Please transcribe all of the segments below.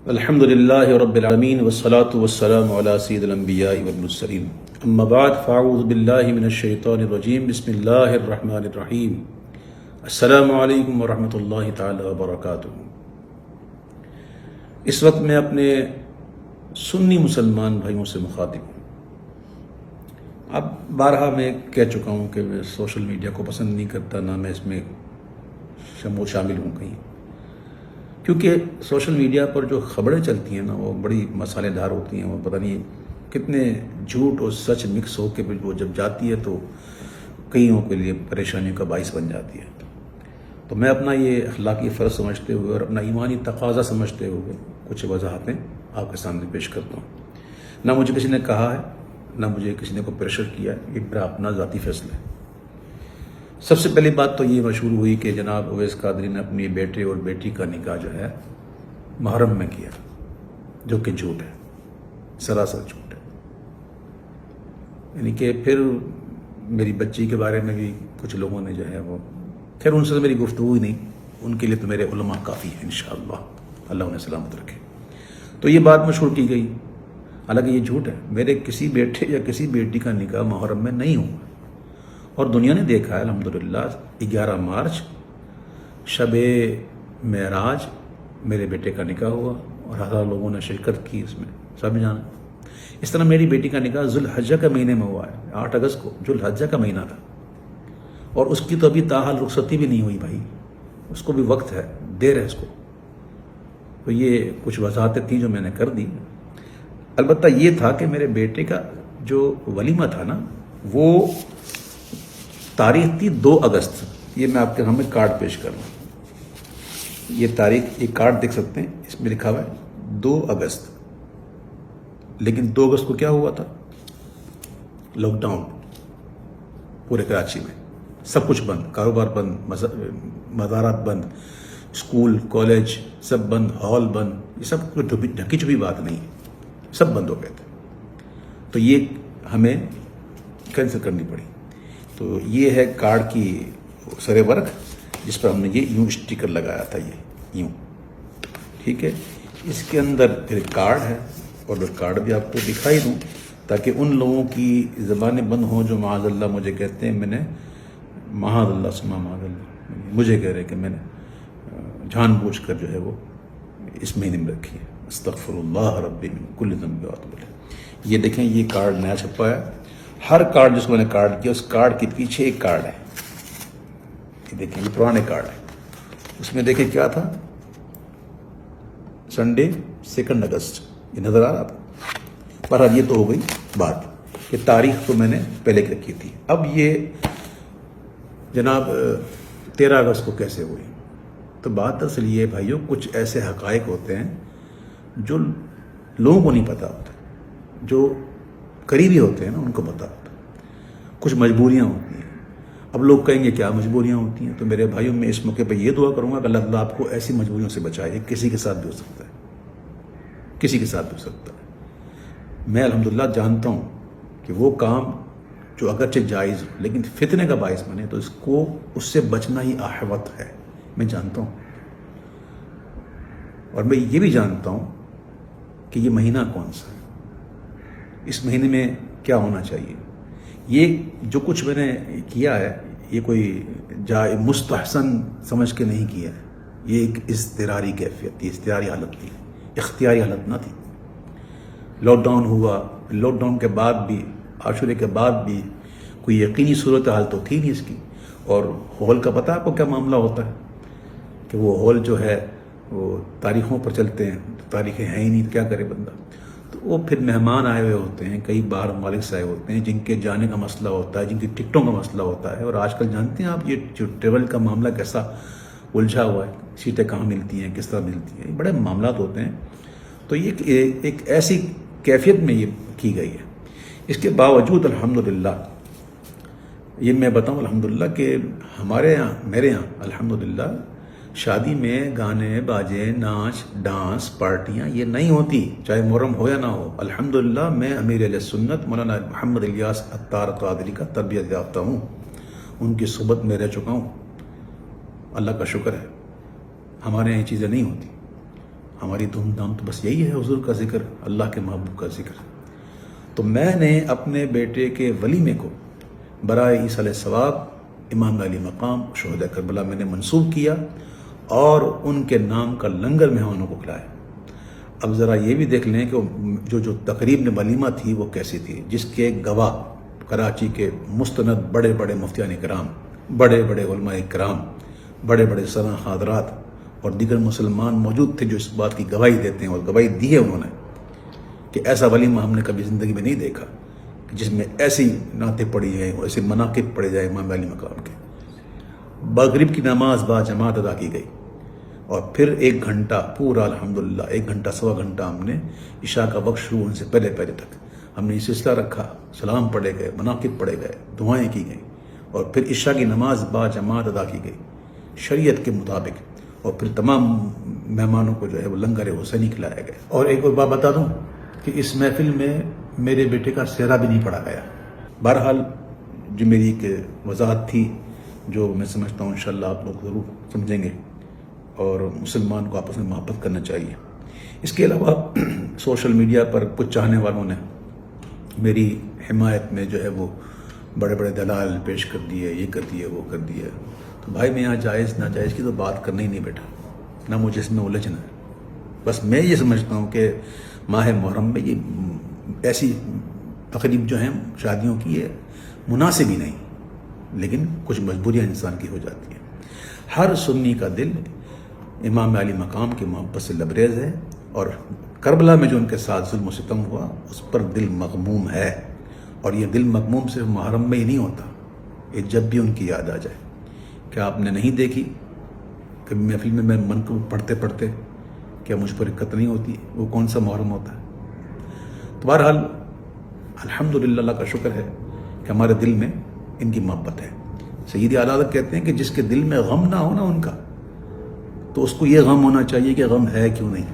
الحمد للہ رب العالمین والصلاة والسلام علی سید الانبیاء والمرسلین اما بعد فاعوذ باللہ من الشیطان الرجیم بسم اللہ الرحمن الرحیم السلام علیکم ورحمۃ اللہ تعالی وبرکاتہ۔ اس وقت میں اپنے سنی مسلمان بھائیوں سے مخاطب ہوں۔ اب بارہا میں کہہ چکا ہوں کہ میں سوشل میڈیا کو پسند نہیں کرتا، نہ میں اس میں شامل ہوں کہیں، کیونکہ سوشل میڈیا پر جو خبریں چلتی ہیں نا وہ بڑی مسالے دار ہوتی ہیں، وہ پتہ نہیں کتنے جھوٹ اور سچ مکس ہو کے وہ جب جاتی ہے تو کئیوں کے لیے پریشانیوں کا باعث بن جاتی ہے۔ تو میں اپنا یہ اخلاقی فرض سمجھتے ہوئے اور اپنا ایمانی تقاضا سمجھتے ہوئے کچھ وضاحتیں آپ کے سامنے پیش کرتا ہوں۔ نہ مجھے کسی نے کہا ہے، نہ مجھے کسی نے کوئی پریشر کیا ہے، یہ میرا اپنا ذاتی فیصلہ ہے۔ سب سے پہلی بات تو یہ مشہور ہوئی کہ جناب اویس قادری نے اپنی بیٹے اور بیٹی کا نکاح جو ہے محرم میں کیا، جو کہ جھوٹ ہے، سراسر جھوٹ ہے۔ یعنی کہ پھر میری بچی کے بارے میں بھی کچھ لوگوں نے جو ہے وہ، خیر ان سے تو میری گفتگو ہی نہیں، ان کے لیے تو میرے علماء کافی ہیں انشاءاللہ، اللہ انہیں سلامت رکھے۔ تو یہ بات مشہور کی گئی، حالانکہ یہ جھوٹ ہے۔ میرے کسی بیٹے یا کسی بیٹی کا نکاح محرم میں نہیں ہوا، اور دنیا نے دیکھا ہے الحمدللہ 11 مارچ شب معراج میرے بیٹے کا نکاح ہوا اور ہزاروں لوگوں نے شرکت کی، اس میں سب جانا۔ اس طرح میری بیٹی کا نکاح ذوالحجہ کے مہینے میں ہوا ہے، 8 اگست کو، ذوالحجہ کا مہینہ تھا، اور اس کی تو ابھی تاحال رخصتی بھی نہیں ہوئی بھائی، اس کو بھی وقت ہے، دیر ہے اس کو۔ تو یہ کچھ وضاحتیں تھیں جو میں نے کر دی۔ البتہ یہ تھا کہ میرے بیٹے کا جو ولیمہ تھا نا، وہ تاریخ تھی 2 اگست۔ یہ میں آپ کے سامنے کارڈ پیش کر رہا ہوں، یہ تاریخ، یہ کارڈ دیکھ سکتے ہیں، اس میں لکھا ہوا ہے 2 اگست۔ لیکن 2 اگست کو کیا ہوا تھا؟ لاک ڈاؤن پورے کراچی میں، سب کچھ بند، کاروبار بند، مزارات بند، اسکول کالج سب بند، ہال بند، یہ سب کوئی ڈھکی چھپی بات نہیں ہے، سب بند ہو گئے تھے۔ تو یہ ہمیں کینسل کرنی پڑی۔ تو یہ ہے کارڈ کی سر ورق، جس پر ہم نے یہ یوں اسٹیکر لگایا تھا، یہ یوں، ٹھیک ہے۔ اس کے اندر پھر کارڈ ہے، اور میں کارڈ بھی آپ کو دکھائی دوں تاکہ ان لوگوں کی زبانیں بند ہوں جو معاذ اللہ مجھے کہتے ہیں میں نے، معاذ اللہ سما معاذ اللہ، مجھے کہہ رہے کہ میں نے جان بوجھ کر جو ہے وہ اس مہینے میں رکھی ہے، استغفر اللہ ربی من کل ذنب واتوب الیہ۔ یہ دیکھیں، یہ کارڈ نیا چھپا ہے۔ ہر کارڈ جس کو میں نے کارڈ کیا، اس کارڈ کے پیچھے ایک کارڈ ہے، یہ دیکھیں، یہ پرانے کارڈ ہے۔ اس میں دیکھیں کیا تھا، سنڈے 2 اگست، یہ نظر آ رہا تھا۔ پر اب یہ تو ہو گئی بات کہ تاریخ تو میں نے پہلے کی رکھی تھی۔ اب یہ جناب 13 اگست کو کیسے ہوئی؟ تو بات اصل یہ ہے بھائیوں، کچھ ایسے حقائق ہوتے ہیں جو لوگوں کو نہیں پتہ ہوتا، جو قریبی ہوتے ہیں نا ان کو پتہ ہوتا ہے۔ کچھ مجبوریاں ہوتی ہیں۔ اب لوگ کہیں گے کیا مجبوریاں ہوتی ہیں؟ تو میرے بھائیوں، میں اس موقع پہ یہ دعا کروں گا کہ اللہ تعالیٰ آپ کو ایسی مجبوریوں سے بچائے، کسی کے ساتھ بھی ہو سکتا ہے، کسی کے ساتھ بھی ہو سکتا ہے۔ میں الحمدللہ جانتا ہوں کہ وہ کام جو اگرچہ جائز ہو لیکن فتنے کا باعث بنے تو اس سے بچنا ہی احوط ہے، میں جانتا ہوں۔ اور میں یہ بھی جانتا ہوں کہ یہ مہینہ کون سا ہے، اس مہینے میں کیا ہونا چاہیے۔ یہ جو کچھ میں نے کیا ہے، یہ کوئی مستحسن سمجھ کے نہیں کیا ہے، یہ ایک اضطراری کیفیت تھی، اضطراری حالت تھی، اختیاری حالت نہ تھی۔ لاک ڈاؤن ہوا، لاک ڈاؤن کے بعد بھی، عاشورے کے بعد بھی کوئی یقینی صورتحال تو تھی نہیں اس کی۔ اور ہال کا پتہ آپ کو کیا معاملہ ہوتا ہے کہ وہ ہال جو ہے وہ تاریخوں پر چلتے ہیں، تاریخیں ہیں ہی نہیں، تو کیا کرے بندہ۔ تو وہ پھر مہمان آئے ہوئے ہوتے ہیں، کئی باہر ممالک سے آئے ہوتے ہیں، جن کے جانے کا مسئلہ ہوتا ہے، جن کی ٹکٹوں کا مسئلہ ہوتا ہے۔ اور آج کل جانتے ہیں آپ، یہ جو ٹریول کا معاملہ کیسا الجھا ہوا ہے، سیٹیں کہاں ملتی ہیں، کس طرح ملتی ہیں، بڑے معاملات ہوتے ہیں۔ تو یہ ایک ایسی کیفیت میں یہ کی گئی ہے۔ اس کے باوجود الحمدللہ، یہ میں بتاؤں الحمدللہ کہ ہمارے یہاں، میرے یہاں الحمدللہ شادی میں گانے باجے، ناچ ڈانس پارٹیاں یہ نہیں ہوتی، چاہے محرم ہو یا نہ ہو۔ الحمدللہ میں امیر اہل سنت مولانا محمد الیاس عطار قادری کا تربیت یافتہ ہوں، ان کی صحبت میں رہ چکا ہوں، اللہ کا شکر ہے۔ ہمارے یہاں یہ چیزیں نہیں ہوتی۔ ہماری دھوم دھام تو بس یہی ہے حضور کا ذکر، اللہ کے محبوب کا ذکر۔ تو میں نے اپنے بیٹے کے ولیمے کو برائے ایصال ثواب امام علی مقام شہداء کربلا میں نے منسوب کیا اور ان کے نام کا لنگر مہمانوں کو کھلایا۔ اب ذرا یہ بھی دیکھ لیں کہ جو تقریب میں ولیمہ تھی وہ کیسی تھی، جس کے گواہ کراچی کے مستند بڑے بڑے مفتیان کرام، بڑے بڑے علماء کرام، بڑے بڑے سرا حضرات اور دیگر مسلمان موجود تھے جو اس بات کی گواہی دیتے ہیں، اور گواہی دی ہے انہوں نے کہ ایسا ولیمہ ہم نے کبھی زندگی میں نہیں دیکھا کہ جس میں ایسی نعتیں پڑھی جائیں، ایسے مناقب پڑھے جائیں امام علی مقام کے۔ مغرب کی نماز با جماعت ادا کی گئی اور پھر 1 گھنٹہ پورا الحمدللہ 1 گھنٹہ سوا گھنٹہ ہم نے عشاء کا وقت شروع ہونے سے پہلے تک ہم نے یہ سلسلہ رکھا، سلام پڑھے گئے، مناقب پڑھے گئے، دعائیں کی گئیں، اور پھر عشاء کی نماز با جماعت ادا کی گئی شریعت کے مطابق، اور پھر تمام مہمانوں کو جو ہے وہ لنگر حسینی کھلایا گیا۔ اور ایک اور بات بتا دوں کہ اس محفل میں میرے بیٹے کا سہرا بھی نہیں پڑھا گیا۔ بہرحال جو میری ایک وضاحت تھی جو میں سمجھتا ہوں انشاءاللہ آپ لوگ ضرور سمجھیں گے، اور مسلمان کو آپس میں محبت کرنا چاہیے۔ اس کے علاوہ سوشل میڈیا پر کچھ چاہنے والوں نے میری حمایت میں جو ہے وہ بڑے بڑے دلائل پیش کر دیے، یہ کر دیے، وہ کر دیے۔ تو بھائی میں یہاں جائز ناجائز کی تو بات کرنا ہی نہیں بیٹھا، نہ مجھے اس میں الجھنا ہے۔ بس میں یہ سمجھتا ہوں کہ ماہ محرم میں یہ ایسی تقریب جو ہیں شادیوں کی یہ مناسب ہی نہیں، لیکن کچھ مجبوریاں انسان کی ہو جاتی ہیں۔ ہر سنی کا دل امام علی مقام کی محبت سے لبریز ہے، اور کربلا میں جو ان کے ساتھ ظلم و ستم ہوا اس پر دل مغموم ہے، اور یہ دل مغموم صرف محرم میں ہی نہیں ہوتا، یہ جب بھی ان کی یاد آ جائے۔ کیا آپ نے نہیں دیکھی کبھی محفل میں میں منقب پڑھتے پڑھتے کیا مجھ پر دقت نہیں ہوتی؟ وہ کون سا محرم ہوتا ہے؟ تو بہرحال الحمدللہ اللہ کا شکر ہے کہ ہمارے دل میں ان کی محبت ہے۔ سید اعلیٰ حضرت کہتے ہیں کہ جس کے دل میں غم نہ ہونا ان کا، تو اس کو یہ غم ہونا چاہیے کہ غم ہے کیوں نہیں۔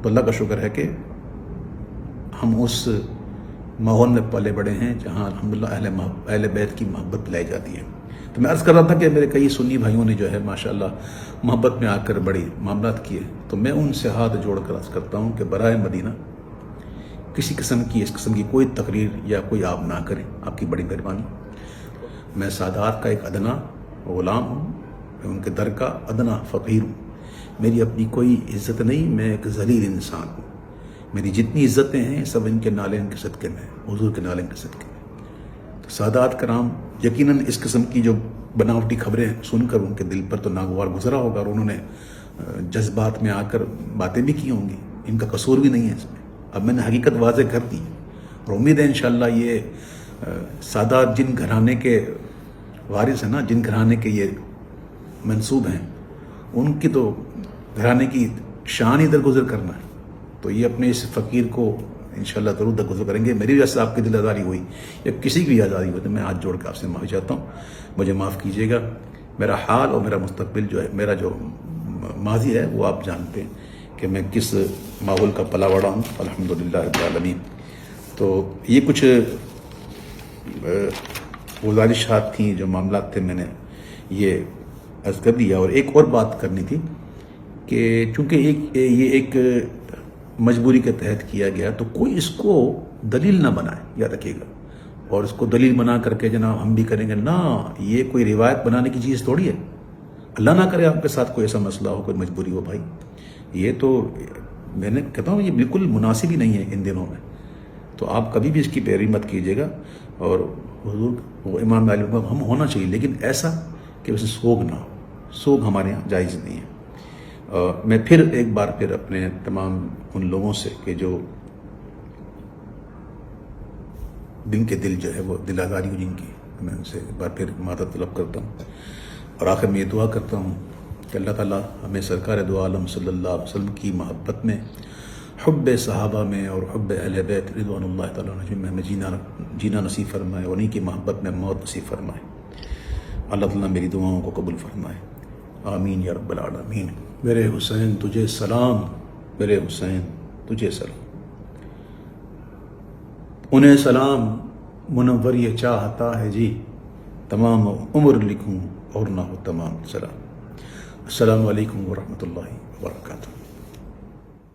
تو اللہ کا شکر ہے کہ ہم اس ماحول میں پلے بڑے ہیں جہاں الحمدللہ اہل بیت کی محبت لائی جاتی ہے۔ تو میں عرض کر رہا تھا کہ میرے کئی سنی بھائیوں نے جو ہے ماشاءاللہ محبت میں آ کر بڑی معاملات کیے، تو میں ان سے ہاتھ جوڑ کر عرض کرتا ہوں کہ برائے مدینہ کسی قسم کی اس قسم کی کوئی تقریر یا کوئی آپ نہ کریں، آپ کی بڑی مہربانی۔ میں سادات کا ایک ادنا غلام ہوں، میں ان کے در کا ادنا فقیر ہوں، میری اپنی کوئی عزت نہیں، میں ایک ذلیل انسان ہوں، میری جتنی عزتیں ہیں سب ان کے نالین کے صدقے میں، حضور کے نالین کے صدقے میں۔ تو سادات کرام یقیناً اس قسم کی جو بناوٹی خبریں سن کر ان کے دل پر تو ناگوار گزرا ہوگا، اور انہوں نے جذبات میں آ کر باتیں بھی کی ہوں گی، ان کا قصور بھی نہیں ہے اس میں۔ اب میں نے حقیقت واضح کر دی، اور امید ہے انشاءاللہ یہ سادات جن گھرانے کے وارث ہیں نا، جن گھرانے کے یہ منسوب ہیں، ان کی تو گھرانے کی شان ہی درگزر کرنا ہے، تو یہ اپنے اس فقیر کو انشاءاللہ ضرور درگزر کریں گے۔ میری وجہ سے آپ کی دل آزاری ہوئی یا کسی کی بھی آزاری ہوئی تو میں ہاتھ جوڑ کے آپ سے معافی چاہتا ہوں، مجھے معاف کیجیے گا۔ میرا حال اور میرا مستقبل جو ہے، میرا جو ماضی ہے وہ آپ جانتے ہیں کہ میں کس ماحول کا پلا بڑا ہوں، الحمدللہ رب العالمین۔ تو یہ کچھ گزارشات تھیں، جو معاملات تھے، میں نے یہ عرض کر دیا۔ اور ایک اور بات کرنی تھی کہ چونکہ یہ ایک مجبوری کے تحت کیا گیا، تو کوئی اس کو دلیل نہ بنائے، یاد رکھیے گا، اور اس کو دلیل بنا کر کے جناب ہم بھی کریں گے، نہ، یہ کوئی روایت بنانے کی چیز تھوڑی ہے۔ اللہ نہ کرے آپ کے ساتھ کوئی ایسا مسئلہ ہو، کوئی مجبوری ہو، بھائی یہ تو میں نے کہتا ہوں یہ بالکل مناسب ہی نہیں ہے ان دنوں میں، تو آپ کبھی بھی اس کی پیروی مت کیجیے گا۔ اور حضور وہ امام علی ہم ہونا چاہیے، لیکن ایسا کہ اسے سوگ نہ ہو، سوگ ہمارے یہاں جائز نہیں ہے۔ میں پھر ایک بار پھر اپنے تمام ان لوگوں سے کہ جو دن کے دل جو ہے وہ دل آزاری ہو جن کی، میں ان سے ایک بار پھر معذرت طلب کرتا ہوں، اور آخر میں یہ دعا کرتا ہوں کہ اللہ تعالیٰ ہمیں سرکار دو عالم صلی اللہ علیہ وسلم کی محبت میں، حب صحابہ میں اور حب اہل بیت رضوان اللہ تعالیٰ علیہم میں ہمیں جینا نصیب فرمائے، اور انہیں کی محبت میں موت نصیب فرمائے۔ اللہ تعالیٰ میری دعاؤں کو قبول فرمائے، آمین یا رب العالمین۔ میرے حسین تجھے سلام، میرے حسین تجھے سلام، انہیں سلام منور یہ چاہتا ہے جی، تمام عمر لکھوں اور نہ ہو تمام سلام۔ السلام علیکم ورحمۃ اللہ۔ وبرکاتہ.